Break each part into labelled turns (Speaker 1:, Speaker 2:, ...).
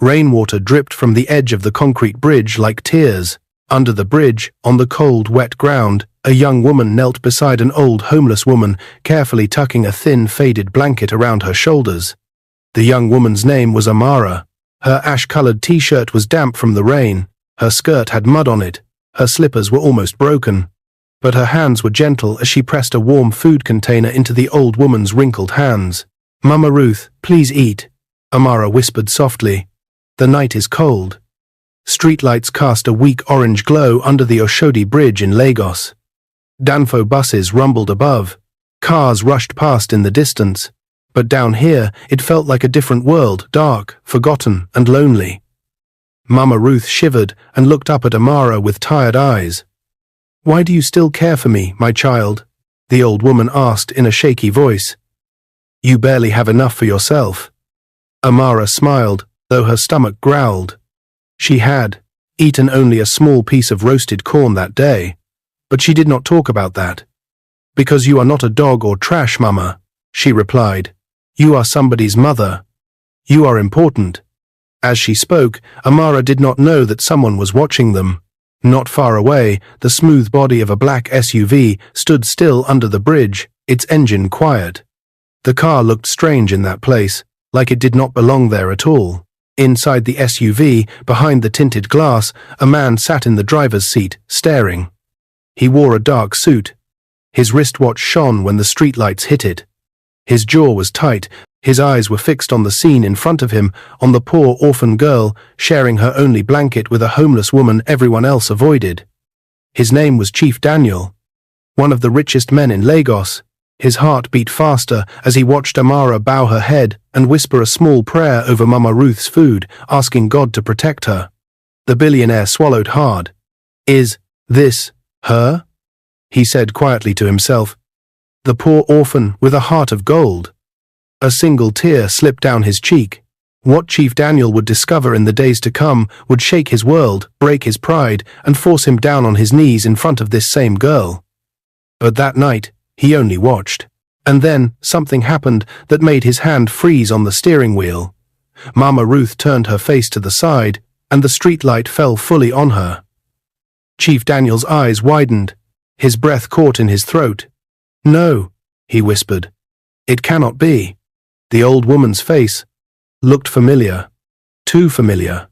Speaker 1: Rainwater dripped from the edge of the concrete bridge like tears. Under the bridge, on the cold, wet ground, a young woman knelt beside an old homeless woman, carefully tucking a thin, faded blanket around her shoulders. The young woman's name was Amara. Her ash-colored t-shirt was damp from the rain. Her skirt had mud on it. Her slippers were almost broken. But her hands were gentle as she pressed a warm food container into the old woman's wrinkled hands. "Mama Ruth, please eat," Amara whispered softly. "The night is cold." Streetlights cast a weak orange glow under the Oshodi bridge in Lagos. Danfo buses rumbled above. Cars rushed past in the distance. But down here, it felt like a different world, dark, forgotten, and lonely. Mama Ruth shivered and looked up at Amara with tired eyes. "Why do you still care for me, my child?" the old woman asked in a shaky voice. "You barely have enough for yourself." Amara smiled, though her stomach growled. She had eaten only a small piece of roasted corn that day, but she did not talk about that. "Because you are not a dog or trash, Mama," she replied. "You are somebody's mother. You are important." As she spoke, Amara did not know that someone was watching them. Not far away, the smooth body of a black SUV stood still under the bridge, its engine quiet. The car looked strange in that place, like it did not belong there at all. Inside the SUV, behind the tinted glass, a man sat in the driver's seat, staring. He wore a dark suit. His wristwatch shone when the streetlights hit it. His jaw was tight. His eyes were fixed on the scene in front of him, on the poor orphan girl, sharing her only blanket with a homeless woman everyone else avoided. His name was Chief Daniel, one of the richest men in Lagos. His heart beat faster as he watched Amara bow her head and whisper a small prayer over Mama Ruth's food, asking God to protect her. The billionaire swallowed hard. "Is this her?" he said quietly to himself. The poor orphan with a heart of gold. A single tear slipped down his cheek. What Chief Daniel would discover in the days to come would shake his world, break his pride, and force him down on his knees in front of this same girl. But that night, he only watched. And then, something happened that made his hand freeze on the steering wheel. Mama Ruth turned her face to the side, and the streetlight fell fully on her. Chief Daniel's eyes widened. His breath caught in his throat. "No," he whispered. "It cannot be." The old woman's face looked familiar. Too familiar.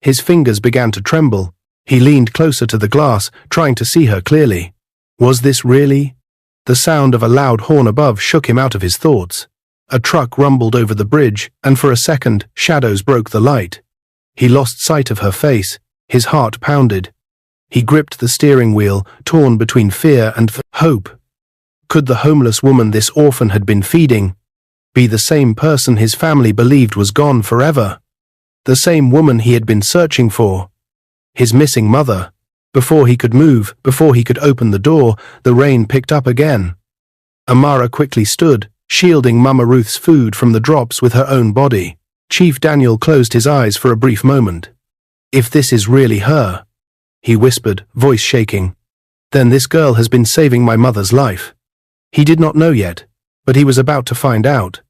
Speaker 1: His fingers began to tremble. He leaned closer to the glass, trying to see her clearly. Was this really? The sound of a loud horn above shook him out of his thoughts. A truck rumbled over the bridge, and for a second, shadows broke the light. He lost sight of her face. His heart pounded. He gripped the steering wheel, torn between fear and hope. Could the homeless woman this orphan had been feeding be the same person his family believed was gone forever? The same woman he had been searching for? His missing mother? Before he could move, before he could open the door, the rain picked up again. Amara quickly stood, shielding Mama Ruth's food from the drops with her own body. Chief Daniel closed his eyes for a brief moment. "If this is really her," he whispered, voice shaking, "then this girl has been saving my mother's life." He did not know yet, but he was about to find out.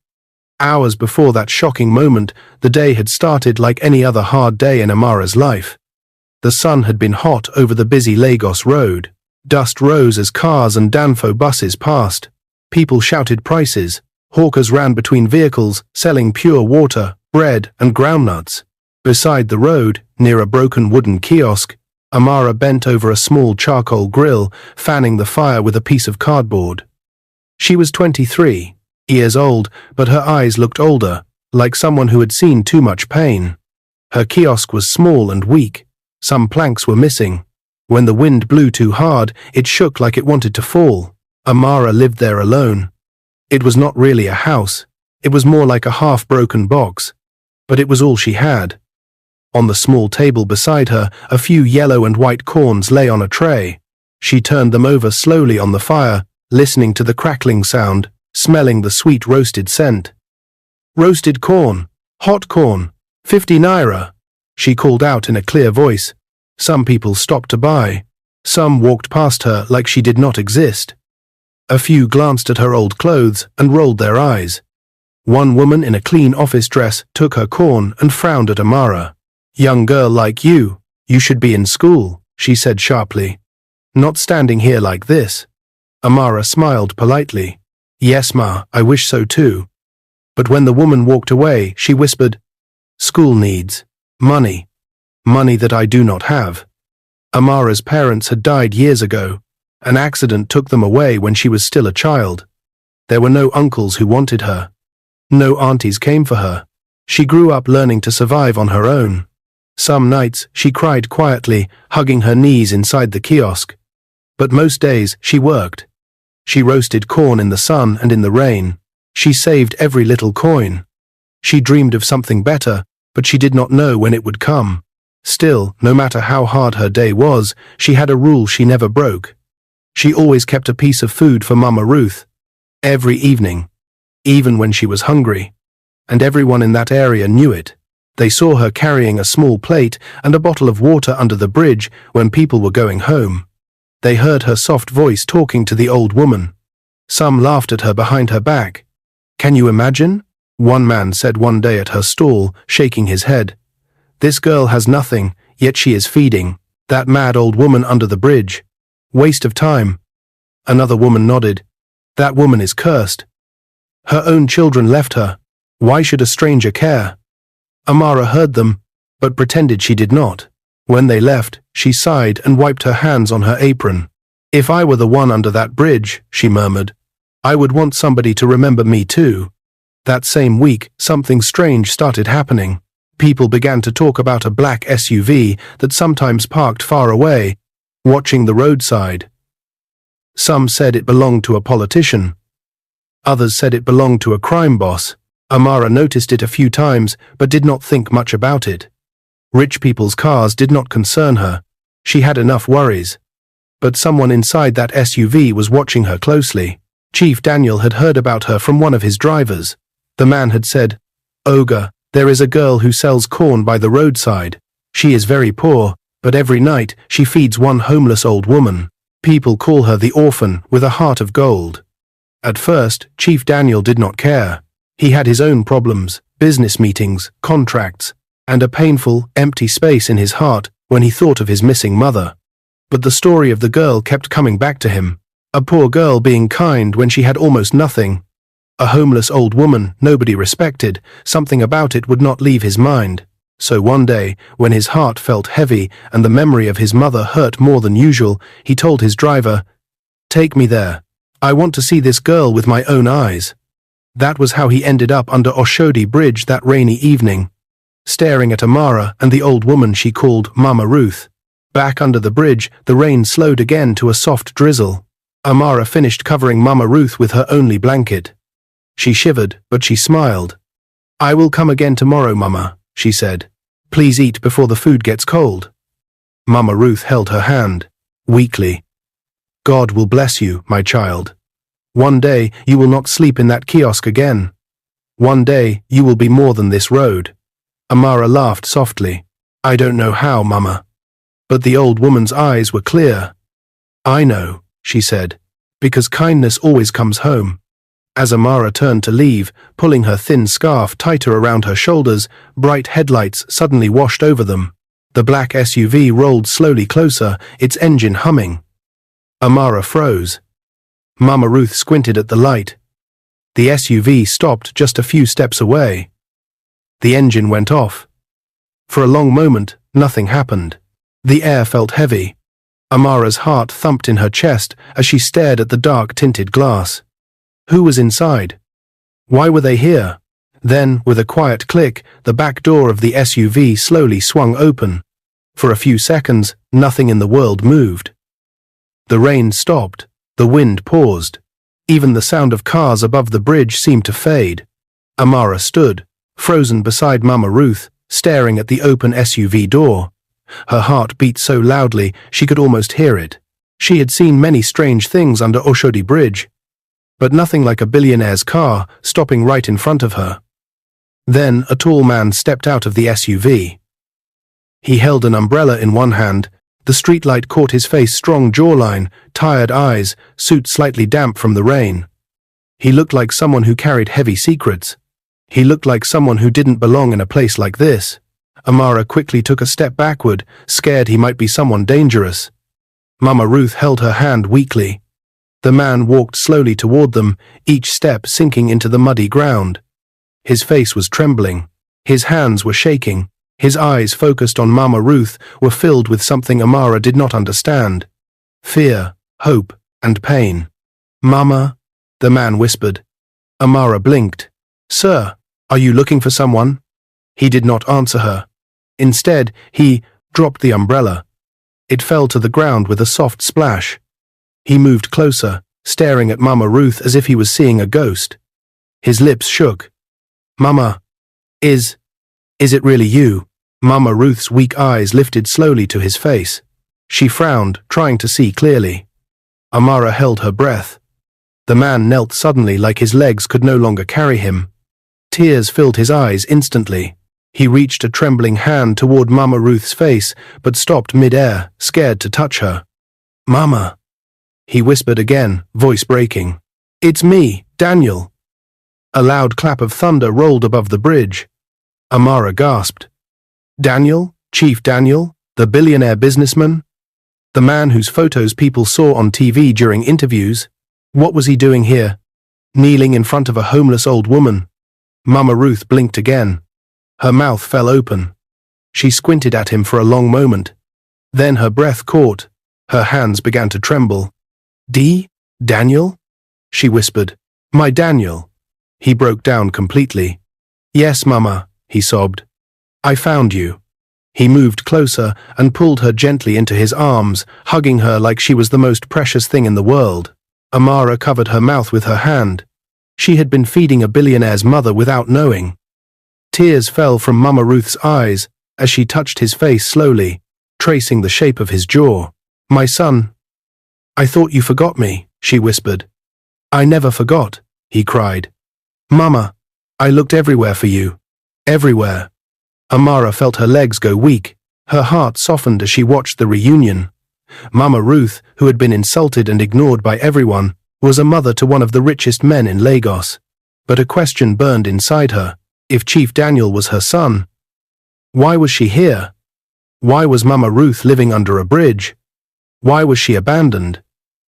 Speaker 1: Hours before that shocking moment, the day had started like any other hard day in Amara's life. The sun had been hot over the busy Lagos road. Dust rose as cars and Danfo buses passed. People shouted prices. Hawkers ran between vehicles, selling pure water, bread, and groundnuts. Beside the road, near a broken wooden kiosk, Amara bent over a small charcoal grill, fanning the fire with a piece of cardboard. She was 23 years old, but her eyes looked older, like someone who had seen too much pain. Her kiosk was small and weak. Some planks were missing. When the wind blew too hard, it shook like it wanted to fall. Amara lived there alone. It was not really a house. It was more like a half-broken box. But it was all she had. On the small table beside her, a few yellow and white corns lay on a tray. She turned them over slowly on the fire, listening to the crackling sound, smelling the sweet roasted scent. "Roasted corn, hot corn, 50 naira," she called out in a clear voice. Some people stopped to buy. Some walked past her like she did not exist. A few glanced at her old clothes and rolled their eyes. One woman in a clean office dress took her corn and frowned at Amara. "Young girl like you should be in school," she said sharply. "Not standing here like this." Amara smiled politely. "Yes, ma, I wish so too." But when the woman walked away, she whispered, "School needs money. Money that I do not have." Amara's parents had died years ago. An accident took them away when she was still a child. There were no uncles who wanted her. No aunties came for her. She grew up learning to survive on her own. Some nights she cried quietly, hugging her knees inside the kiosk. But most days she worked. She roasted corn in the sun and in the rain. She saved every little coin. She dreamed of something better, but she did not know when it would come. Still, no matter how hard her day was, she had a rule she never broke. She always kept a piece of food for Mama Ruth. Every evening. Even when she was hungry. And everyone in that area knew it. They saw her carrying a small plate and a bottle of water under the bridge when people were going home. They heard her soft voice talking to the old woman. Some laughed at her behind her back. "Can you imagine?" One man said one day at her stall, shaking his head. "This girl has nothing, yet she is feeding that mad old woman under the bridge. Waste of time." Another woman nodded. "That woman is cursed. Her own children left her. Why should a stranger care?" Amara heard them, but pretended she did not. When they left, she sighed and wiped her hands on her apron. "If I were the one under that bridge," she murmured, "I would want somebody to remember me too." That same week, something strange started happening. People began to talk about a black SUV that sometimes parked far away, watching the roadside. Some said it belonged to a politician. Others said it belonged to a crime boss. Amara noticed it a few times, but did not think much about it. Rich people's cars did not concern her. She had enough worries. But someone inside that SUV was watching her closely. Chief Daniel had heard about her from one of his drivers. The man had said, "Ogre, there is a girl who sells corn by the roadside. She is very poor, but every night she feeds one homeless old woman. People call her the Orphan with a heart of gold." At first, Chief Daniel did not care. He had his own problems, business meetings, contracts, and a painful, empty space in his heart when he thought of his missing mother. But the story of the girl kept coming back to him. A poor girl being kind when she had almost nothing. A homeless old woman nobody respected. Something about it would not leave his mind. So one day, when his heart felt heavy and the memory of his mother hurt more than usual, he told his driver, "Take me there. I want to see this girl with my own eyes." That was how he ended up under Oshodi Bridge that rainy evening, staring at Amara and the old woman she called Mama Ruth. Back under the bridge, the rain slowed again to a soft drizzle. Amara finished covering Mama Ruth with her only blanket. She shivered, but she smiled. "I will come again tomorrow, Mama," she said. "Please eat before the food gets cold." Mama Ruth held her hand, weakly. "God will bless you, my child. One day you will not sleep in that kiosk again. One day you will be more than this road." Amara laughed softly. "I don't know how, Mama." But the old woman's eyes were clear. "I know," she said, "because kindness always comes home." As Amara turned to leave, pulling her thin scarf tighter around her shoulders, bright headlights suddenly washed over them. The black SUV rolled slowly closer, its engine humming. Amara froze. Mama Ruth squinted at the light. The SUV stopped just a few steps away. The engine went off. For a long moment, nothing happened. The air felt heavy. Amara's heart thumped in her chest as she stared at the dark-tinted glass. Who was inside? Why were they here? Then, with a quiet click, the back door of the SUV slowly swung open. For a few seconds, nothing in the world moved. The rain stopped. The wind paused. Even the sound of cars above the bridge seemed to fade. Amara stood, frozen beside Mama Ruth, staring at the open SUV door. Her heart beat so loudly she could almost hear it. She had seen many strange things under Oshodi Bridge, but nothing like a billionaire's car stopping right in front of her. Then a tall man stepped out of the SUV. He held an umbrella in one hand. The streetlight caught his face, strong jawline, tired eyes, suit slightly damp from the rain. He looked like someone who carried heavy secrets. He looked like someone who didn't belong in a place like this. Amara quickly took a step backward, scared he might be someone dangerous. Mama Ruth held her hand weakly. The man walked slowly toward them, each step sinking into the muddy ground. His face was trembling. His hands were shaking. His eyes, focused on Mama Ruth, were filled with something Amara did not understand. Fear, hope, and pain. "Mama," the man whispered. Amara blinked. "Sir, are you looking for someone?" He did not answer her. Instead, he dropped the umbrella. It fell to the ground with a soft splash. He moved closer, staring at Mama Ruth as if he was seeing a ghost. His lips shook. "Mama, is it really you?" Mama Ruth's weak eyes lifted slowly to his face. She frowned, trying to see clearly. Amara held her breath. The man knelt suddenly, like his legs could no longer carry him. Tears filled his eyes instantly. He reached a trembling hand toward Mama Ruth's face, but stopped mid-air, scared to touch her. "Mama," he whispered again, voice breaking. "It's me, Daniel." A loud clap of thunder rolled above the bridge. Amara gasped. "Daniel? Chief Daniel? The billionaire businessman? The man whose photos people saw on TV during interviews? What was he doing here? Kneeling in front of a homeless old woman?" Mama Ruth blinked again. Her mouth fell open. She squinted at him for a long moment. Then her breath caught. Her hands began to tremble. Daniel?" she whispered. "My Daniel." He broke down completely. "Yes, Mama," he sobbed. "I found you." He moved closer and pulled her gently into his arms, hugging her like she was the most precious thing in the world. Amara covered her mouth with her hand. She had been feeding a billionaire's mother without knowing. Tears fell from Mama Ruth's eyes as she touched his face slowly, tracing the shape of his jaw. "My son, I thought you forgot me," she whispered. "I never forgot," he cried. "Mama, I looked everywhere for you. Everywhere." Amara felt her legs go weak. Her heart softened as she watched the reunion. Mama Ruth, who had been insulted and ignored by everyone, was a mother to one of the richest men in Lagos. But a question burned inside her. If Chief Daniel was her son, why was she here? Why was Mama Ruth living under a bridge? Why was she abandoned?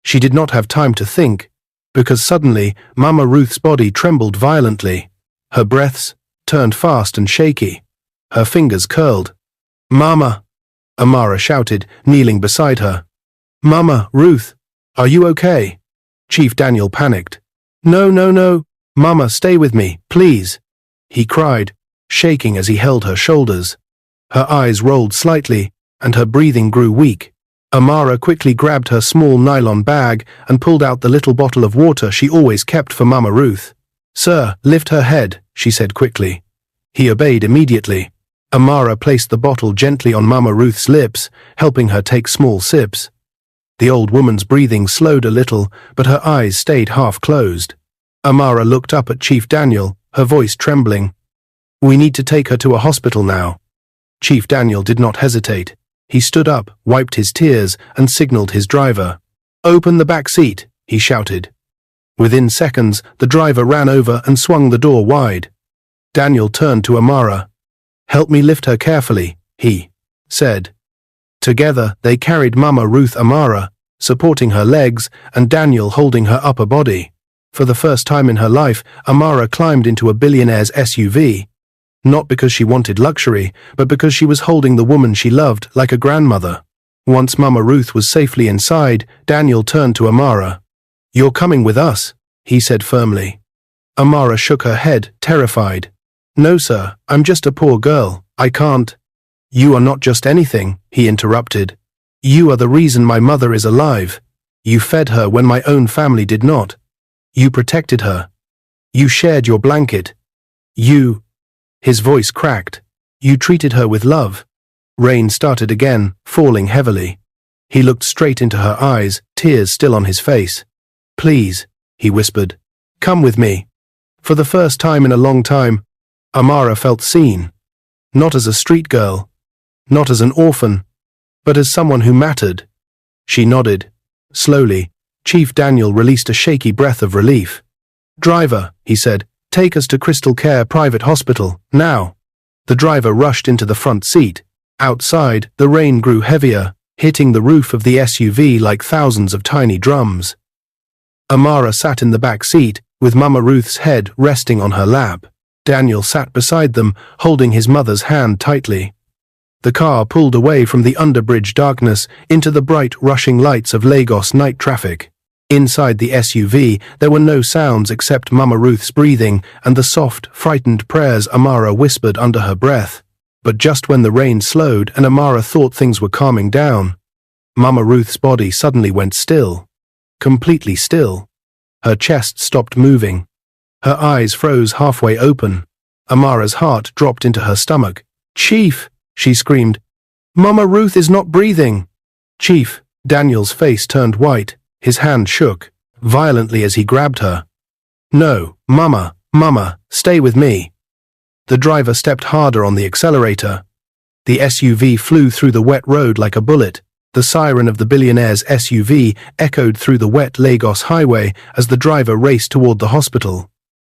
Speaker 1: She did not have time to think, because suddenly Mama Ruth's body trembled violently. Her breaths turned fast and shaky. Her fingers curled. "Mama!" Amara shouted, kneeling beside her. "Mama, Ruth, are you okay?" Chief Daniel panicked. No, Mama, stay with me, please," he cried, shaking as he held her shoulders. Her eyes rolled slightly, and her breathing grew weak. Amara quickly grabbed her small nylon bag and pulled out the little bottle of water she always kept for Mama Ruth. "Sir, lift her head," she said quickly. He obeyed immediately. Amara placed the bottle gently on Mama Ruth's lips, helping her take small sips. The old woman's breathing slowed a little, but her eyes stayed half-closed. Amara looked up at Chief Daniel, her voice trembling. "We need to take her to a hospital now." Chief Daniel did not hesitate. He stood up, wiped his tears, and signaled his driver. "Open the back seat," he shouted. Within seconds, the driver ran over and swung the door wide. Daniel turned to Amara. "Help me lift her carefully," he said. Together, they carried Mama Ruth Amara, supporting her legs, and Daniel holding her upper body. For the first time in her life, Amara climbed into a billionaire's SUV. Not because she wanted luxury, but because she was holding the woman she loved like a grandmother. Once Mama Ruth was safely inside, Daniel turned to Amara. "You're coming with us," he said firmly. Amara shook her head, terrified. "No, sir, I'm just a poor girl. I can't." "You are not just anything," he interrupted. "You are the reason my mother is alive. You fed her when my own family did not. You protected her. You shared your blanket. You—" His voice cracked. "You treated her with love." Rain started again, falling heavily. He looked straight into her eyes, tears still on his face. "Please," he whispered, "come with me." For the first time in a long time, Amara felt seen. Not as a street girl, not as an orphan, but as someone who mattered. She nodded. Slowly, Chief Daniel released a shaky breath of relief. "Driver," he said, Take us to Crystal Care Private Hospital, now. The driver rushed into the front seat. Outside, the rain grew heavier, hitting the roof of the SUV like thousands of tiny drums. Amara sat in the back seat, with Mama Ruth's head resting on her lap. Daniel sat beside them, holding his mother's hand tightly. The car pulled away from the underbridge darkness into the bright, rushing lights of Lagos night traffic. Inside the SUV, there were no sounds except Mama Ruth's breathing and the soft, frightened prayers Amara whispered under her breath. But just when the rain slowed and Amara thought things were calming down, Mama Ruth's body suddenly went still. Completely still. Her chest stopped moving. Her eyes froze halfway open. Amara's heart dropped into her stomach. "Chief!" she screamed. "Mama Ruth is not breathing!" "Chief!" Daniel's face turned white. His hand shook violently as he grabbed her. "No, Mama, stay with me." The driver stepped harder on the accelerator. The SUV flew through the wet road like a bullet. The siren of the Billionaire's SUV echoed through the wet Lagos highway as the driver raced toward the hospital.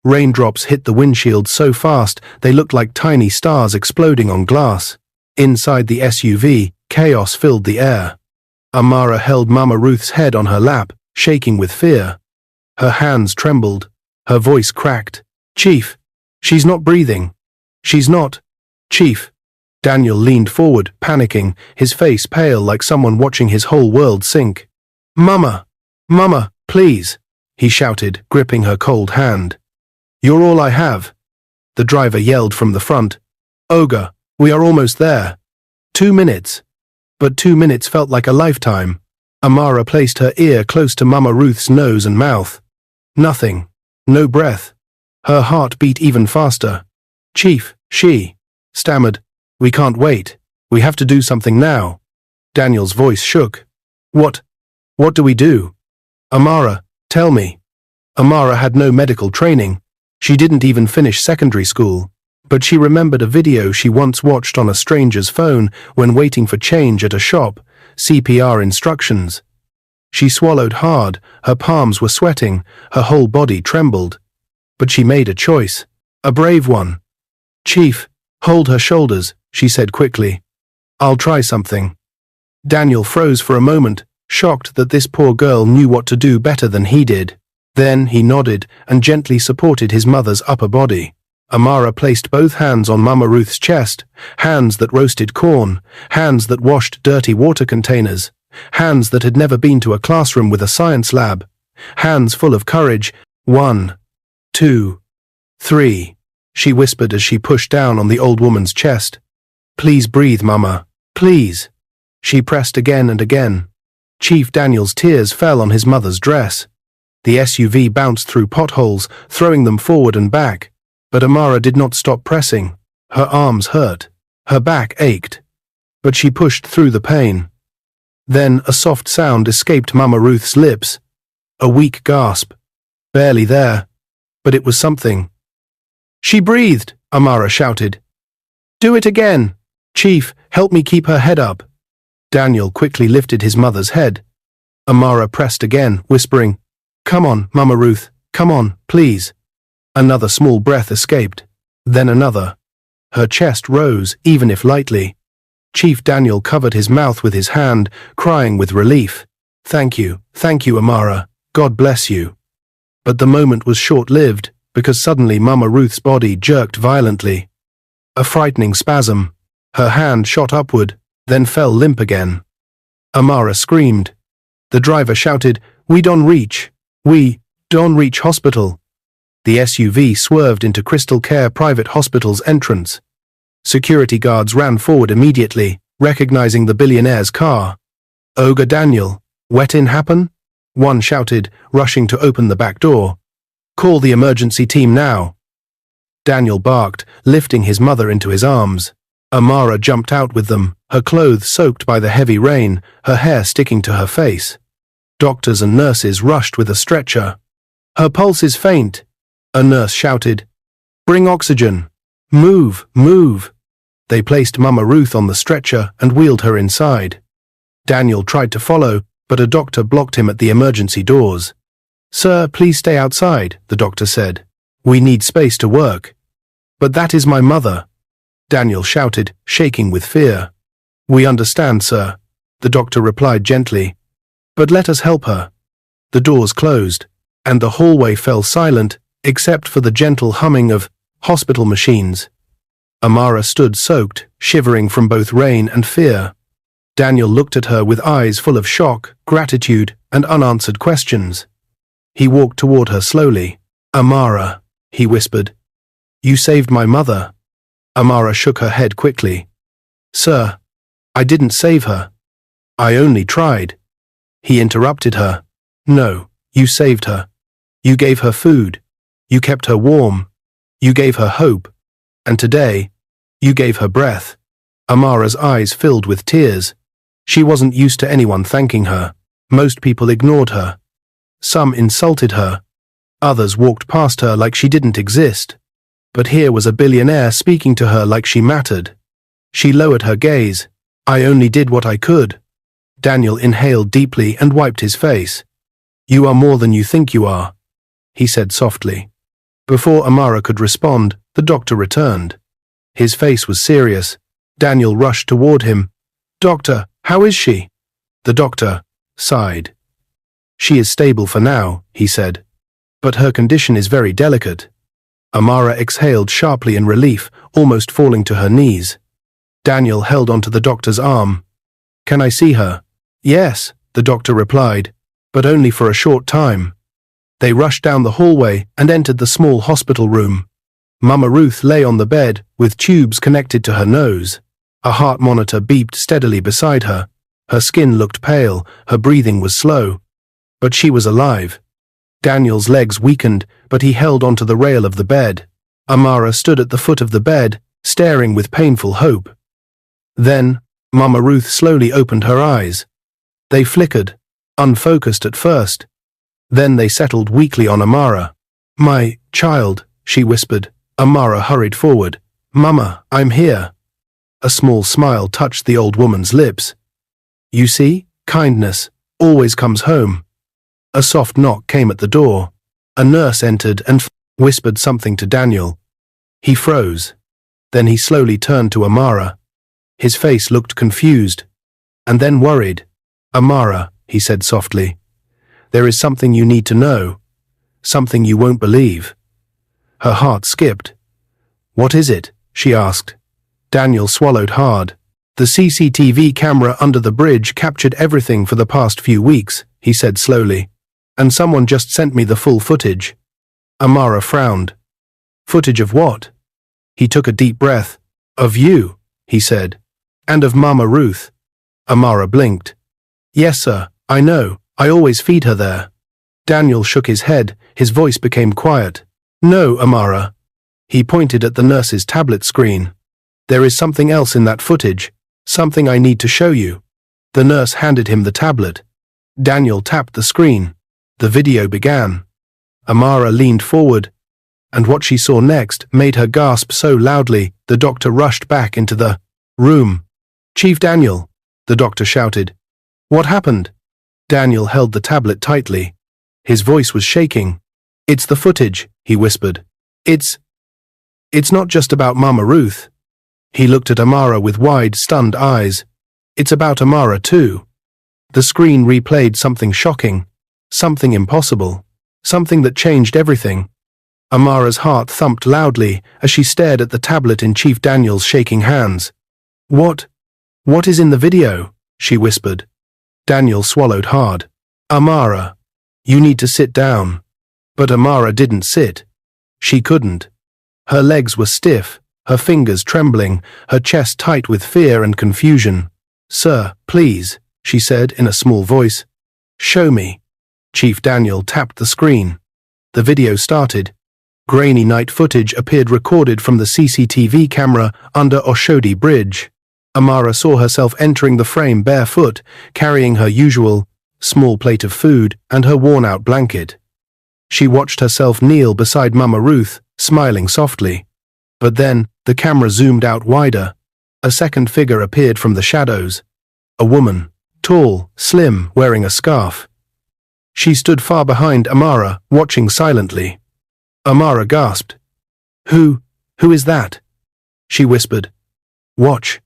Speaker 1: Raindrops hit the windshield so fast they looked like tiny stars exploding on glass. Inside the SUV, chaos filled the air. Amara held Mama Ruth's head on her lap, shaking with fear. Her hands trembled. Her voice cracked. "Chief, she's not breathing. She's not. Chief." Daniel leaned forward, panicking, his face pale like someone watching his whole world sink. Mama, please," he shouted, gripping her cold hand. "You're all I have," the driver yelled from the front. "Oga, we are almost there. 2 minutes." But 2 minutes felt like a lifetime. Amara placed her ear close to Mama Ruth's nose and mouth. Nothing. No breath. Her heart beat even faster. "Chief," she stammered. "We can't wait. We have to do something now." Daniel's voice shook. What do we do?" "Amara, tell me." Amara had no medical training. She didn't even finish secondary school. But she remembered a video she once watched on a stranger's phone when waiting for change at a shop, CPR instructions. She swallowed hard, her palms were sweating, her whole body trembled. But she made a choice. A brave one. "Chief, hold her shoulders," she said quickly. "I'll try something." Daniel froze for a moment, shocked that this poor girl knew what to do better than he did. Then he nodded and gently supported his mother's upper body. Amara placed both hands on Mama Ruth's chest, hands that roasted corn, hands that washed dirty water containers, hands that had never been to a classroom with a science lab, hands full of courage. 1, 2, 3, she whispered as she pushed down on the old woman's chest. "Please breathe, Mama, please." She pressed again and again. Chief Daniel's tears fell on his mother's dress. The SUV bounced through potholes, throwing them forward and back. But Amara did not stop pressing. Her arms hurt. Her back ached. But she pushed through the pain. Then a soft sound escaped Mama Ruth's lips. A weak gasp. Barely there. But it was something. "She breathed," Amara shouted. "Do it again. Chief, help me keep her head up." Daniel quickly lifted his mother's head. Amara pressed again, whispering, "Come on, Mama Ruth, come on, please." Another small breath escaped, then another. Her chest rose, even if lightly. Chief Daniel covered his mouth with his hand, crying with relief. Thank you, Amara. God bless you." But the moment was short-lived, because suddenly Mama Ruth's body jerked violently. A frightening spasm. Her hand shot upward, then fell limp again. Amara screamed. The driver shouted, "We don't reach hospital." The SUV swerved into Crystal Care Private Hospital's entrance. Security guards ran forward immediately, recognizing the billionaire's car. "Oga Daniel, wet-in happen?" one shouted, rushing to open the back door. "Call the emergency team now." Daniel barked, lifting his mother into his arms. Amara jumped out with them, her clothes soaked by the heavy rain, her hair sticking to her face. Doctors and nurses rushed with a stretcher. "Her pulse is faint," a nurse shouted. "Bring oxygen. Move." They placed Mama Ruth on the stretcher and wheeled her inside. Daniel tried to follow, but a doctor blocked him at the emergency doors. "Sir, please stay outside," the doctor said. We need space to work. But that is my mother, Daniel shouted, shaking with fear. We understand, sir, the doctor replied gently. But let us help her. The doors closed, and the hallway fell silent, except for the gentle humming of hospital machines. Amara stood soaked, shivering from both rain and fear. Daniel looked at her with eyes full of shock, gratitude, and unanswered questions. He walked toward her slowly. Amara, he whispered. You saved my mother. Amara shook her head quickly. Sir, I didn't save her. I only tried. He interrupted her. No, you saved her. You gave her food. You kept her warm. You gave her hope. And today, you gave her breath. Amara's eyes filled with tears. She wasn't used to anyone thanking her. Most people ignored her. Some insulted her. Others walked past her like she didn't exist. But here was a billionaire speaking to her like she mattered. She lowered her gaze. I only did what I could. Daniel inhaled deeply and wiped his face. You are more than you think you are, he said softly. Before Amara could respond, the doctor returned. His face was serious. Daniel rushed toward him. Doctor, how is she? The doctor sighed. She is stable for now, he said. But her condition is very delicate. Amara exhaled sharply in relief, almost falling to her knees. Daniel held onto the doctor's arm. Can I see her? Yes, the doctor replied, but only for a short time. They rushed down the hallway and entered the small hospital room. Mama Ruth lay on the bed, with tubes connected to her nose. A heart monitor beeped steadily beside her. Her skin looked pale, her breathing was slow. But she was alive. Daniel's legs weakened, but he held onto the rail of the bed. Amara stood at the foot of the bed, staring with painful hope. Then, Mama Ruth slowly opened her eyes. They flickered, unfocused at first. Then they settled weakly on Amara. My child, she whispered. Amara hurried forward. Mama, I'm here. A small smile touched the old woman's lips. You see, kindness always comes home. A soft knock came at the door. A nurse entered and whispered something to Daniel. He froze. Then he slowly turned to Amara. His face looked confused, and then worried. Amara, he said softly, there is something you need to know. Something you won't believe. Her heart skipped. What is it? She asked. Daniel swallowed hard. The CCTV camera under the bridge captured everything for the past few weeks, he said slowly. And someone just sent me the full footage. Amara frowned. Footage of what? He took a deep breath. Of you, he said. And of Mama Ruth. Amara blinked. Yes, sir, I know. I always feed her there. Daniel shook his head. His voice became quiet. No, Amara. He pointed at the nurse's tablet screen. There is something else in that footage. Something I need to show you. The nurse handed him the tablet. Daniel tapped the screen. The video began. Amara leaned forward, and what she saw next made her gasp so loudly the doctor rushed back into the room. Chief Daniel, the doctor shouted. What happened? Daniel held the tablet tightly. His voice was shaking. It's the footage, he whispered. It's not just about Mama Ruth. He looked at Amara with wide, stunned eyes. It's about Amara too. The screen replayed something shocking, something impossible, something that changed everything. Amara's heart thumped loudly as she stared at the tablet in Chief Daniel's shaking hands. What is in the video? She whispered. Daniel swallowed hard. Amara, you need to sit down. But Amara didn't sit. She couldn't. Her legs were stiff, her fingers trembling, her chest tight with fear and confusion. Sir, please, she said in a small voice. Show me. Chief Daniel tapped the screen. The video started. Grainy night footage appeared recorded from the CCTV camera under Oshodi Bridge. Amara saw herself entering the frame barefoot, carrying her usual small plate of food and her worn-out blanket. She watched herself kneel beside Mama Ruth, smiling softly. But then, the camera zoomed out wider. A second figure appeared from the shadows. A woman, tall, slim, wearing a scarf. She stood far behind Amara, watching silently. Amara gasped. Who is that? She whispered. Watch,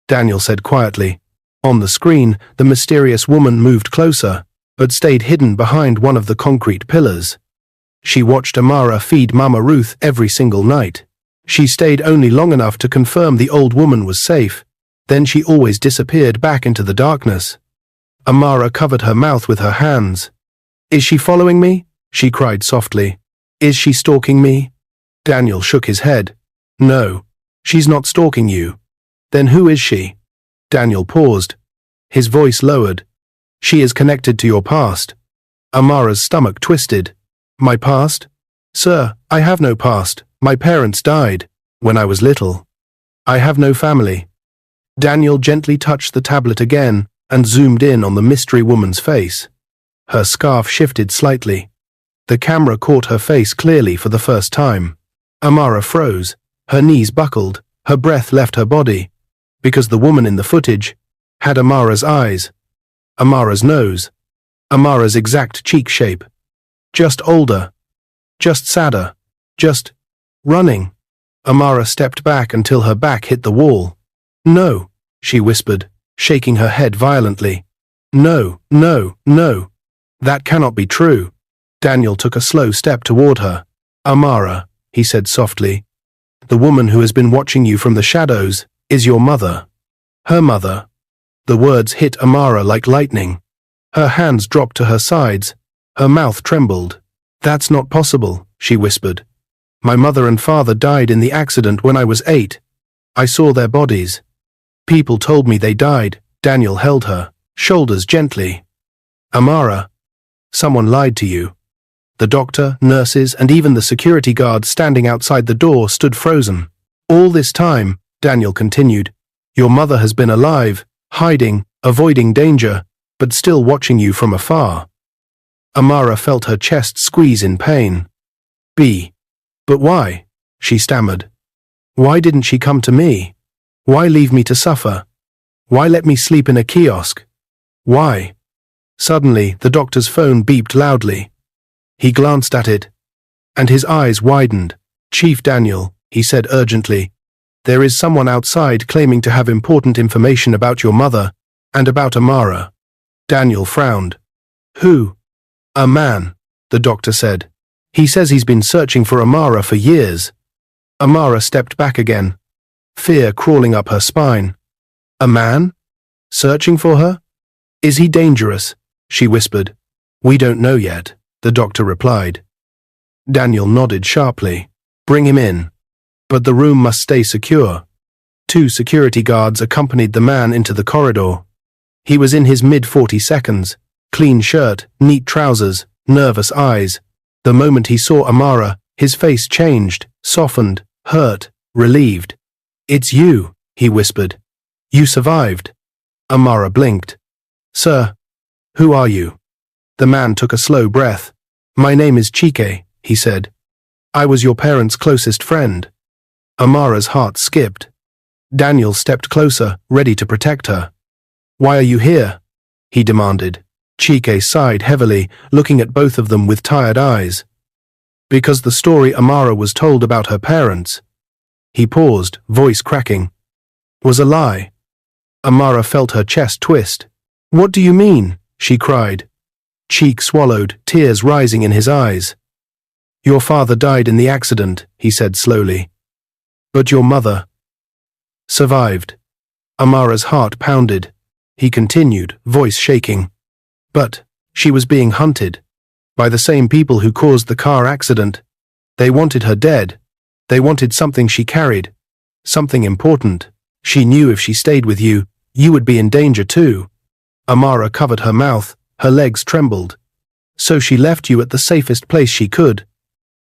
Speaker 1: Daniel said quietly. On the screen, the mysterious woman moved closer, but stayed hidden behind one of the concrete pillars. She watched Amara feed Mama Ruth every single night. She stayed only long enough to confirm the old woman was safe, then she always disappeared back into the darkness. Amara covered her mouth with her hands. Is she following me? She cried softly. Is she stalking me? Daniel shook his head. No, she's not stalking you. Then who is she? Daniel paused. His voice lowered. She is connected to your past. Amara's stomach twisted. My past? Sir, I have no past. My parents died when I was little. I have no family. Daniel gently touched the tablet again and zoomed in on the mystery woman's face. Her scarf shifted slightly. The camera caught her face clearly for the first time. Amara froze. Her knees buckled. Her breath left her body. Because the woman in the footage had Amara's eyes, Amara's nose, Amara's exact cheek shape. Just older. Just sadder. Just running. Amara stepped back until her back hit the wall. No, she whispered, shaking her head violently. No, no, no. That cannot be true. Daniel took a slow step toward her. Amara, he said softly, the woman who has been watching you from the shadows is your mother. Her mother. The words hit Amara like lightning. Her hands dropped to her sides. Her mouth trembled. That's not possible, she whispered. My mother and father died in the accident when I was 8. I saw their bodies. People told me they died. Daniel held her shoulders gently. Amara, someone lied to you. The doctor, nurses, and even the security guard standing outside the door stood frozen. All this time, Daniel continued, your mother has been alive, hiding, avoiding danger, but still watching you from afar. Amara felt her chest squeeze in pain. But why? She stammered. Why didn't she come to me? Why leave me to suffer? Why let me sleep in a kiosk? Why? Suddenly, the doctor's phone beeped loudly. He glanced at it, and his eyes widened. Chief Daniel, he said urgently, there is someone outside claiming to have important information about your mother and about Amara. Daniel frowned. Who? A man, the doctor said. He says he's been searching for Amara for years. Amara stepped back again, fear crawling up her spine. A man? Searching for her? Is he dangerous? She whispered. We don't know yet, the doctor replied. Daniel nodded sharply. Bring him in. But the room must stay secure. 2 security guards accompanied the man into the corridor. He was in his mid-40s, clean shirt, neat trousers, nervous eyes. The moment he saw Amara, his face changed, softened, hurt, relieved. It's you, he whispered. You survived. Amara blinked. Sir, who are you? The man took a slow breath. My name is Chike, he said. I was your parents' closest friend. Amara's heart skipped. Daniel stepped closer, ready to protect her. Why are you here? He demanded. Chike sighed heavily, looking at both of them with tired eyes. Because the story Amara was told about her parents, he paused, voice cracking, was a lie. Amara felt her chest twist. What do you mean? She cried. Cheek swallowed, tears rising in his eyes. Your father died in the accident, he said slowly. But your mother survived. Amara's heart pounded. He continued, voice shaking. But she was being hunted by the same people who caused the car accident. They wanted her dead. They wanted something she carried. Something important. She knew if she stayed with you, you would be in danger too. Amara covered her mouth. Her legs trembled. So she left you at the safest place she could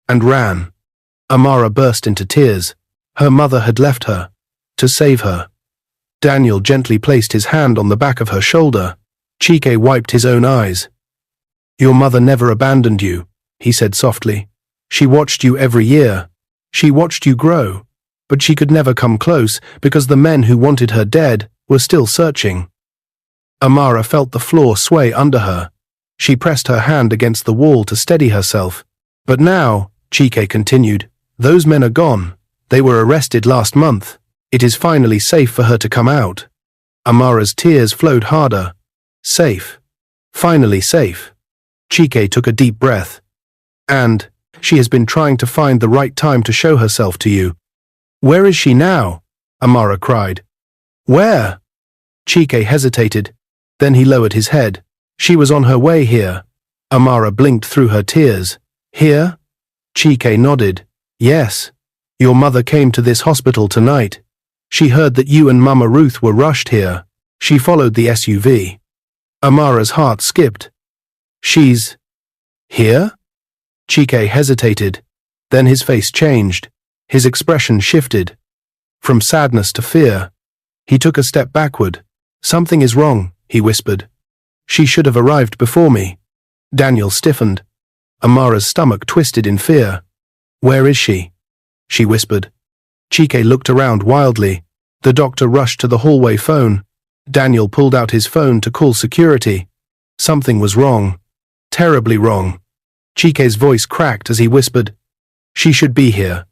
Speaker 1: and ran. Amara burst into tears. Her mother had left her to save her. Daniel gently placed his hand on the back of her shoulder. Chike wiped his own eyes. Your mother never abandoned you, he said softly. She watched you every year. She watched you grow. But she could never come close because the men who wanted her dead were still searching. Amara felt the floor sway under her. She pressed her hand against the wall to steady herself. But now, Chike continued. Those men are gone. They were arrested last month. It is finally safe for her to come out. Amara's tears flowed harder. Safe. Finally safe. Chike took a deep breath. And she has been trying to find the right time to show herself to you. Where is she now? Amara cried. Where? Chike hesitated. Then he lowered his head. She was on her way here. Amara blinked through her tears. Here? Chike nodded. Yes. Your mother came to this hospital tonight. She heard that you and Mama Ruth were rushed here. She followed the SUV. Amara's heart skipped. She's here? Chike hesitated. Then his face changed. His expression shifted. From sadness to fear. He took a step backward. Something is wrong, he whispered. She should have arrived before me. Daniel stiffened. Amara's stomach twisted in fear. Where is she? She whispered. Chike looked around wildly. The doctor rushed to the hallway phone. Daniel pulled out his phone to call security. Something was wrong. Terribly wrong. Chike's voice cracked as he whispered. She should be here.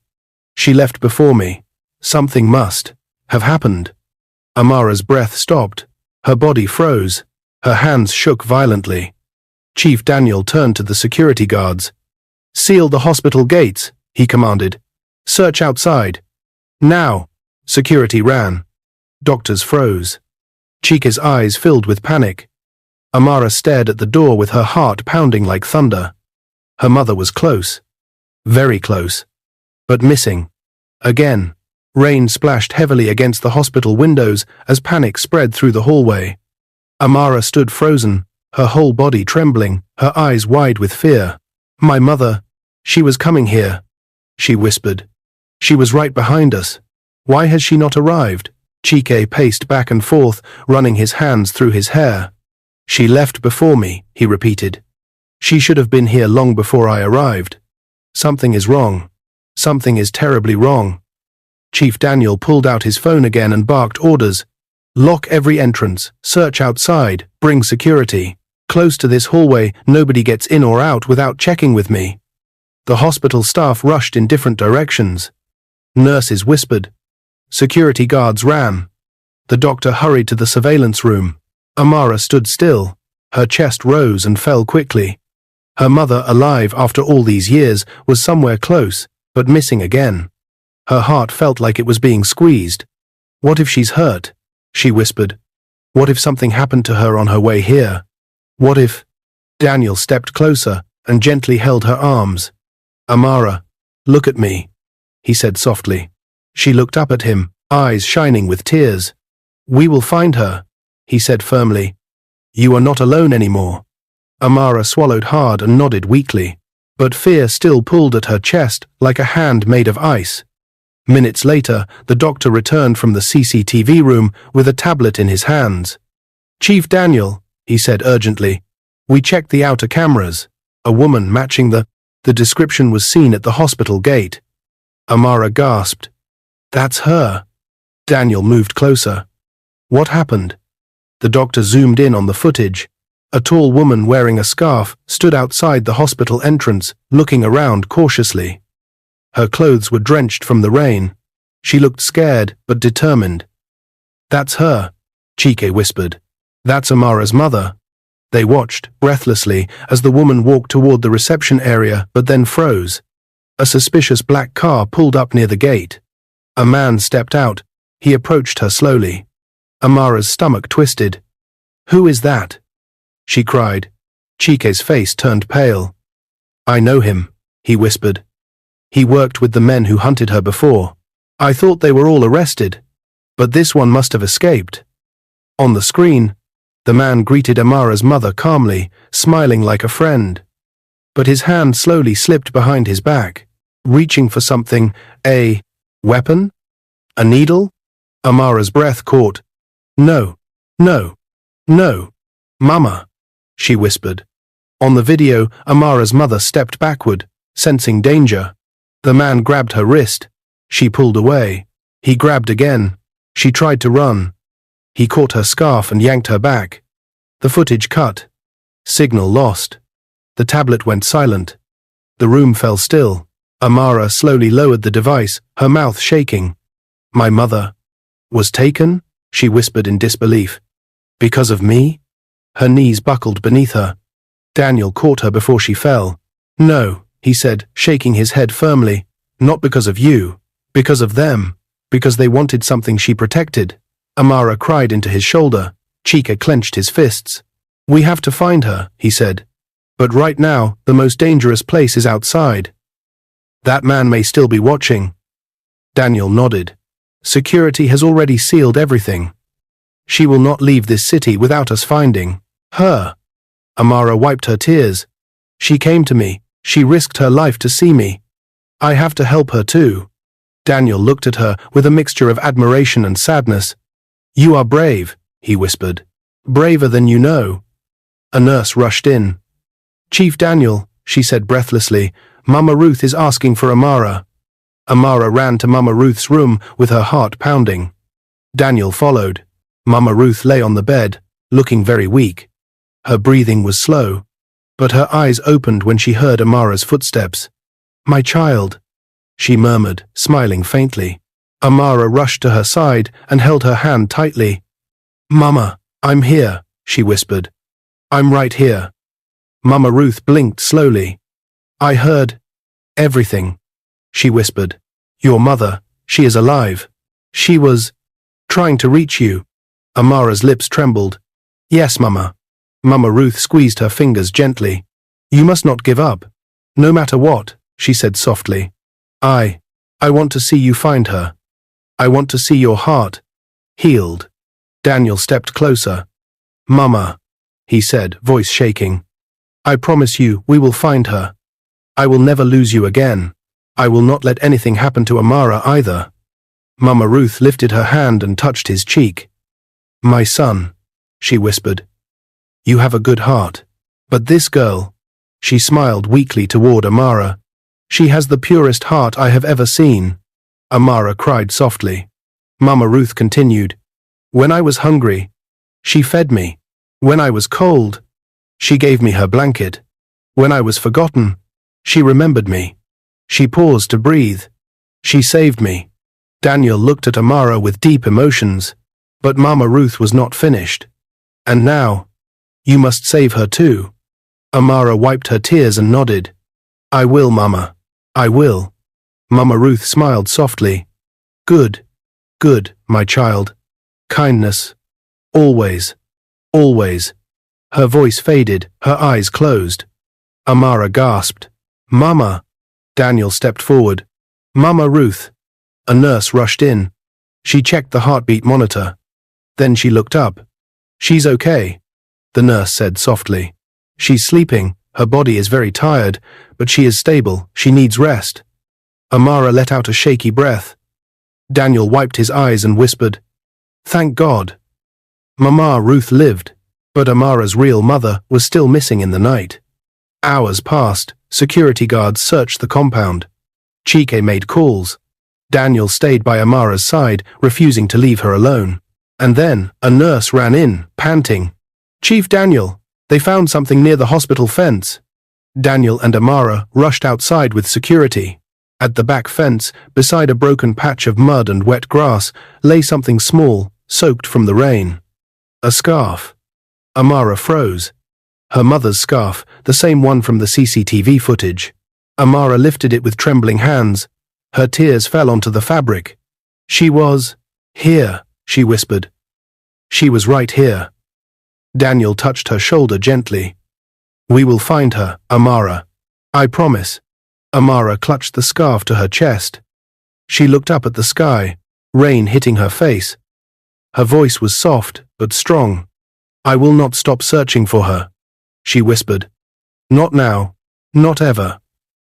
Speaker 1: She left before me. Something must have happened. Amara's breath stopped. Her body froze. Her hands shook violently. Chief Daniel turned to the security guards. Seal the hospital gates, he commanded. Search outside. Now. Security ran. Doctors froze. Chike's eyes filled with panic. Amara stared at the door with her heart pounding like thunder. Her mother was close. Very close. But missing. Again. Rain splashed heavily against the hospital windows as panic spread through the hallway. Amara stood frozen, her whole body trembling, her eyes wide with fear. My mother. She was coming here. She whispered. She was right behind us. Why has she not arrived? Chike paced back and forth, running his hands through his hair. She left before me, he repeated. She should have been here long before I arrived. Something is wrong. Something is terribly wrong. Chief Daniel pulled out his phone again and barked orders. Lock every entrance, search outside, bring security. Close to this hallway, nobody gets in or out without checking with me. The hospital staff rushed in different directions. Nurses whispered. Security guards ran. The doctor hurried to the surveillance room. Amara stood still. Her chest rose and fell quickly. Her mother, alive after all these years, was somewhere close, but missing again. Her heart felt like it was being squeezed. What if she's hurt? She whispered. What if something happened to her on her way here? What if... Daniel stepped closer and gently held her arms. Amara, look at me, he said softly. She looked up at him, eyes shining with tears. We will find her, he said firmly. You are not alone anymore. Amara swallowed hard and nodded weakly, but fear still pulled at her chest like a hand made of ice. Minutes later, the doctor returned from the CCTV room with a tablet in his hands. Chief Daniel, he said urgently, we checked the outer cameras. A woman matching the description was seen at the hospital gate. Amara gasped. That's her. Daniel moved closer. What happened? The doctor zoomed in on the footage. A tall woman wearing a scarf stood outside the hospital entrance, looking around cautiously. Her clothes were drenched from the rain. She looked scared but determined. That's her, Chike whispered. That's Amara's mother. They watched, breathlessly, as the woman walked toward the reception area but then froze. A suspicious black car pulled up near the gate. A man stepped out. He approached her slowly. Amara's stomach twisted. Who is that? She cried. Chike's face turned pale. I know him, he whispered. He worked with the men who hunted her before. I thought they were all arrested, but this one must have escaped. On the screen, the man greeted Amara's mother calmly, smiling like a friend. But his hand slowly slipped behind his back, reaching for something. A weapon? A needle? Amara's breath caught. No, no, no, Mama, she whispered. On the video, Amara's mother stepped backward, sensing danger. The man grabbed her wrist. She pulled away. He grabbed again. She tried to run. He caught her scarf and yanked her back. The footage cut. Signal lost. The tablet went silent. The room fell still. Amara slowly lowered the device, her mouth shaking. My mother was taken? She whispered in disbelief. Because of me? Her knees buckled beneath her. Daniel caught her before she fell. No, he said, shaking his head firmly. Not because of you. Because of them. Because they wanted something she protected. Amara cried into his shoulder. Chika clenched his fists. We have to find her, he said. But right now, the most dangerous place is outside. That man may still be watching. Daniel nodded. Security has already sealed everything. She will not leave this city without us finding her. Amara wiped her tears. She came to me. She risked her life to see me. I have to help her too. Daniel looked at her with a mixture of admiration and sadness. You are brave, he whispered. Braver than you know. A nurse rushed in. Chief Daniel, she said breathlessly, Mama Ruth is asking for Amara. Amara ran to Mama Ruth's room with her heart pounding. Daniel followed. Mama Ruth lay on the bed, looking very weak. Her breathing was slow, but her eyes opened when she heard Amara's footsteps. My child, she murmured, smiling faintly. Amara rushed to her side and held her hand tightly. Mama, I'm here, she whispered. I'm right here. Mama Ruth blinked slowly. I heard everything, she whispered. Your mother, she is alive. She was trying to reach you. Amara's lips trembled. Yes, Mama. Mama Ruth squeezed her fingers gently. You must not give up. No matter what, she said softly. I want to see you find her. I want to see your heart healed. Daniel stepped closer. Mama, he said, voice shaking. I promise you we will find her. I will never lose you again. I will not let anything happen to Amara either. Mama Ruth lifted her hand and touched his cheek. My son, she whispered. You have a good heart. But this girl, she smiled weakly toward Amara. She has the purest heart I have ever seen. Amara cried softly. Mama Ruth continued. When I was hungry, she fed me. When I was cold, she gave me her blanket. When I was forgotten, she remembered me. She paused to breathe. She saved me. Daniel looked at Amara with deep emotions, but Mama Ruth was not finished. And now, you must save her too. Amara wiped her tears and nodded. I will, Mama. I will. Mama Ruth smiled softly. Good, my child. Kindness. Always, always. Her voice faded, her eyes closed. Amara gasped. Mama. Daniel stepped forward. Mama Ruth. A nurse rushed in. She checked the heartbeat monitor. Then she looked up. She's okay, the nurse said softly. She's sleeping, her body is very tired, but she is stable, she needs rest. Amara let out a shaky breath. Daniel wiped his eyes and whispered, Thank God. Mama Ruth lived, but Amara's real mother was still missing in the night. Hours passed, security guards searched the compound. Chike made calls. Daniel stayed by Amara's side, refusing to leave her alone. And then, a nurse ran in, panting. Chief Daniel, they found something near the hospital fence. Daniel and Amara rushed outside with security. At the back fence, beside a broken patch of mud and wet grass, lay something small, soaked from the rain. A scarf. Amara froze. Her mother's scarf, the same one from the CCTV footage. Amara lifted it with trembling hands. Her tears fell onto the fabric. She was here, she whispered. She was right here. Daniel touched her shoulder gently. We will find her, Amara. I promise. Amara clutched the scarf to her chest. She looked up at the sky, rain hitting her face. Her voice was soft, but strong. I will not stop searching for her, she whispered. Not now, not ever.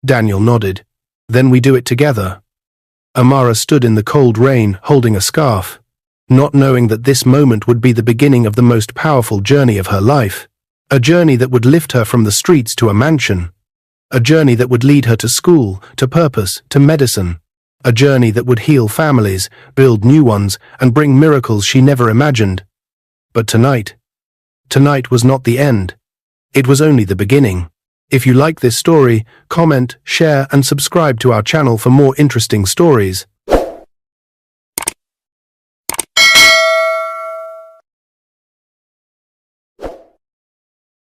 Speaker 1: Daniel nodded. Then we do it together. Amara stood in the cold rain, holding a scarf, not knowing that this moment would be the beginning of the most powerful journey of her life. A journey that would lift her from the streets to a mansion. A journey that would lead her to school, to purpose, to medicine. A journey that would heal families, build new ones, and bring miracles she never imagined. But tonight was not the end. It was only the beginning. If you like this story, comment, share, and subscribe to our channel for more interesting stories.